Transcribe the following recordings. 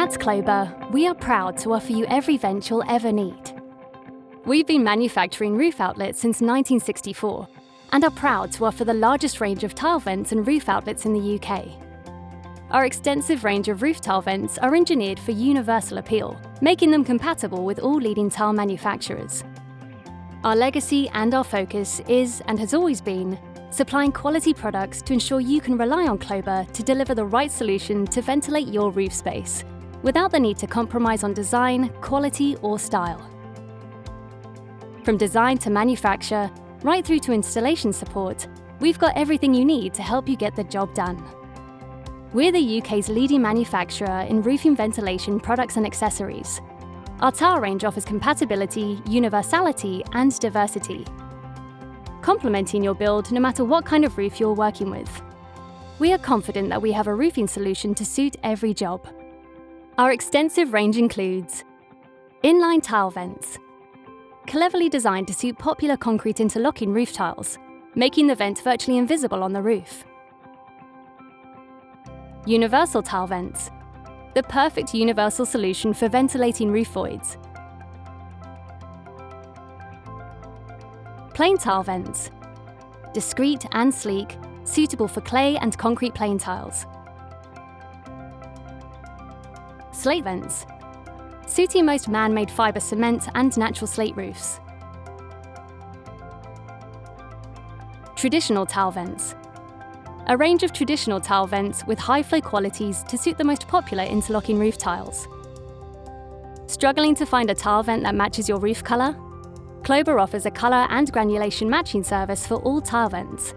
At Klober, we are proud to offer you every vent you'll ever need. We've been manufacturing roof outlets since 1964 and are proud to offer the largest range of tile vents and roof outlets in the UK. Our extensive range of roof tile vents are engineered for universal appeal, making them compatible with all leading tile manufacturers. Our legacy and our focus is, and has always been, supplying quality products to ensure you can rely on Klober to deliver the right solution to ventilate your roof space, without the need to compromise on design, quality, or style. From design to manufacture, right through to installation support, we've got everything you need to help you get the job done. We're the UK's leading manufacturer in roofing ventilation products and accessories. Our tile range offers compatibility, universality, and diversity, complementing your build no matter what kind of roof you're working with. We are confident that we have a roofing solution to suit every job. Our extensive range includes inline tile vents, cleverly designed to suit popular concrete interlocking roof tiles, making the vent virtually invisible on the roof. Universal tile vents, the perfect universal solution for ventilating roof voids. Plain tile vents, discreet and sleek, suitable for clay and concrete plain tiles. Slate vents, suiting most man-made fibre cement and natural slate roofs. Traditional tile vents, a range of traditional tile vents with high flow qualities to suit the most popular interlocking roof tiles. Struggling to find a tile vent that matches your roof colour? Klober offers a colour and granulation matching service for all tile vents.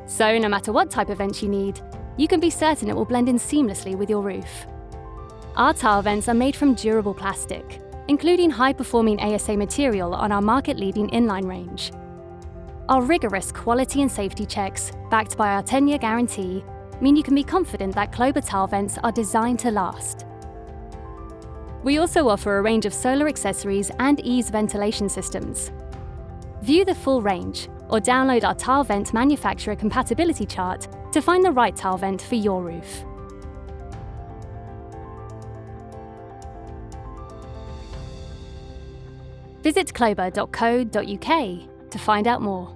So no matter what type of vent you need, you can be certain it will blend in seamlessly with your roof. Our tile vents are made from durable plastic, including high-performing ASA material on our market-leading inline range. Our rigorous quality and safety checks, backed by our 10-year guarantee, mean you can be confident that Klober tile vents are designed to last. We also offer a range of solar accessories and ease ventilation systems. View the full range, or download our tile vent manufacturer compatibility chart to find the right tile vent for your roof. Visit klober.co.uk to find out more.